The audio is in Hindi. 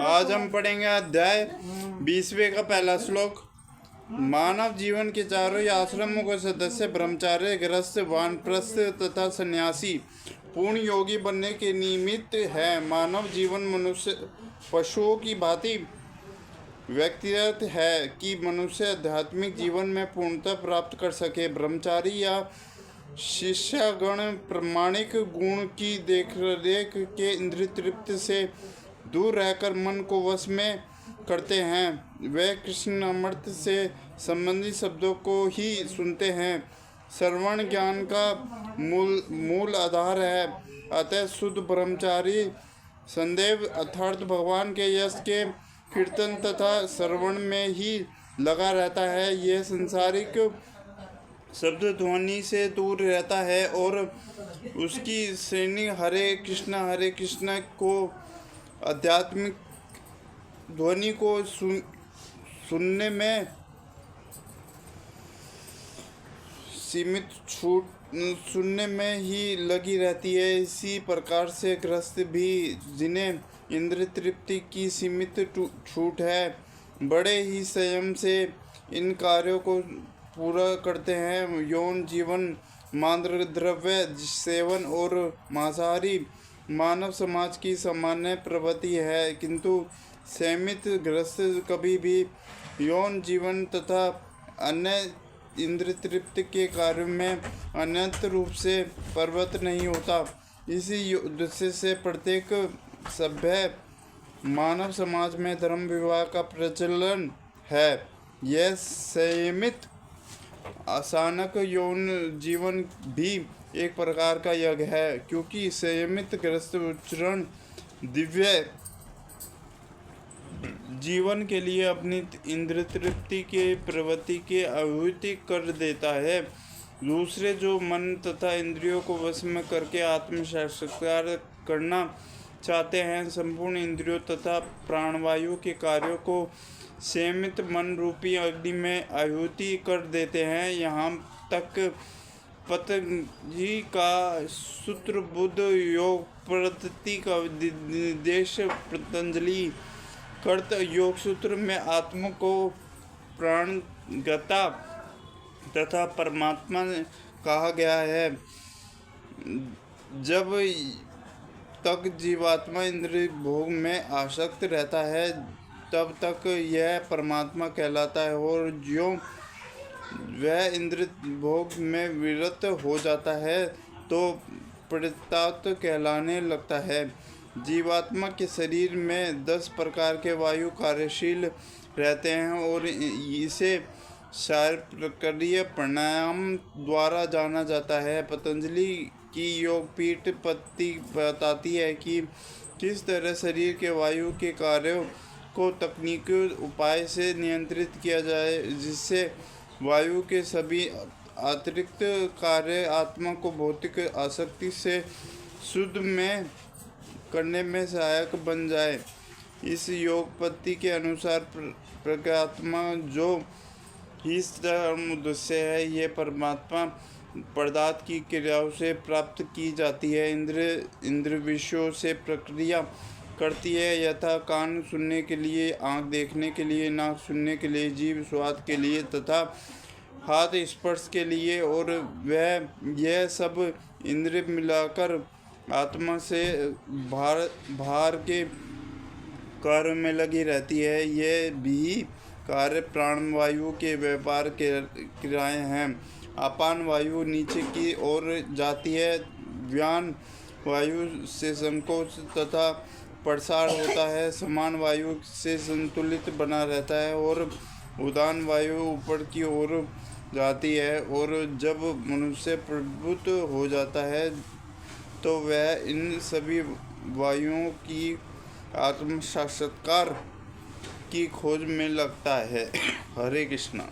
आज हम पढ़ेंगे अध्याय 20वें का पहला श्लोक। मानव जीवन के चारों ही आश्रमों के सदस्य ब्रह्मचार्य, गृहस्थ, वानप्रस्थ तथा सन्यासी पूर्ण योगी बनने के निमित्त है। मानव जीवन मनुष्य पशुओं की भांति व्यक्तिगत है कि मनुष्य आध्यात्मिक जीवन में पूर्णता प्राप्त कर सके। ब्रह्मचारी या शिष्यगण प्रामाणिक गुण की देखरेख के इंद्रिय तृप्ति से दूर रहकर मन को वश में करते हैं। वे कृष्ण अमृत से संबंधित शब्दों को ही सुनते हैं। श्रवण ज्ञान का मूल आधार है। अतः शुद्ध ब्रह्मचारी सदैव अर्थात भगवान के यश के कीर्तन तथा श्रवण में ही लगा रहता है। यह सांसारिक शब्द ध्वनि से दूर रहता है और उसकी श्रेणी हरे कृष्ण को आध्यात्मिक ध्वनि को सुनने में सुनने में ही लगी रहती है। इसी प्रकार से गृहस्थ भी, जिन्हें इंद्रिय तृप्ति की सीमित छूट है, बड़े ही संयम से इन कार्यों को पूरा करते हैं। यौन जीवन, मादक द्रव्य सेवन और मांसाहारी मानव समाज की सामान्य प्रवृत्ति है, किंतु संयमित गृहस्थ कभी भी यौन जीवन तथा अन्य इंद्रिय तृप्ति के कार्यों में अनंत रूप से प्रवृत्त नहीं होता। इसी उद्देश्य से प्रत्येक सभ्य मानव समाज में धर्म विवाह का प्रचलन है। यह संयमित अचानक यौन जीवन भी एक प्रकार का यज्ञ है, क्योंकि संयमित गृहस्थ उच्चारण दिव्य जीवन के लिए अपनी इंद्रिय तृप्ति के प्रवृत्ति की आहुति कर देता है। दूसरे जो मन तथा इंद्रियों को वश में करके आत्म साक्षात्कार करना चाहते हैं, संपूर्ण इंद्रियों तथा प्राणवायु के कार्यों को संयमित मन रूपी अग्नि में आहुति कर देते हैं। यहाँ तक पतंजलि का सूत्र बुद्ध योग पद्धति का निर्देश पतंजलि कर्त योग सूत्र में आत्मा को प्राणगता तथा परमात्मा कहा गया है। जब तक जीवात्मा इंद्रिय भोग में आसक्त रहता है, तब तक यह परमात्मा कहलाता है, और जो वह इंद्रिय भोग में विरत हो जाता है तो प्रताप कहलाने लगता है। जीवात्मा के शरीर में 10 प्रकार के वायु कार्यशील रहते हैं और इसे शारीरिक प्राणायाम द्वारा जाना जाता है। पतंजलि की योग पीठ पद्धति बताती है कि किस तरह शरीर के वायु के कार्यों को तकनीकी उपाय से नियंत्रित किया जाए, जिससे वायु के सभी अतिरिक्त कार्य आत्मा को भौतिक आसक्ति से शुद्ध में करने में सहायक बन जाए। इस योग पद्धति के अनुसार प्रज्ञात्मा जो ही धर्म उद्देश्य है, यह परमात्मा पदार्थ की क्रियाओं से प्राप्त की जाती है। इंद्र विषयों से प्रक्रिया करती है, यथा कान सुनने के लिए, आँख देखने के लिए, नाक सुनने के लिए, जीभ स्वाद के लिए तथा हाथ स्पर्श के लिए, और वह यह सब इंद्रिय मिलाकर आत्मा से बाहर के कार्य में लगी रहती है। यह भी कार्य प्राणवायु के व्यापार के क्रियाएं हैं। अपान वायु नीचे की ओर जाती है, व्यान वायु से संकोच तथा प्रसार होता है, समान वायु से संतुलित बना रहता है, और उदान वायु ऊपर की ओर जाती है। और जब मनुष्य प्रबुद्ध हो जाता है तो वह इन सभी वायुओं की आत्म साक्षात्कार की खोज में लगता है। हरे कृष्णा।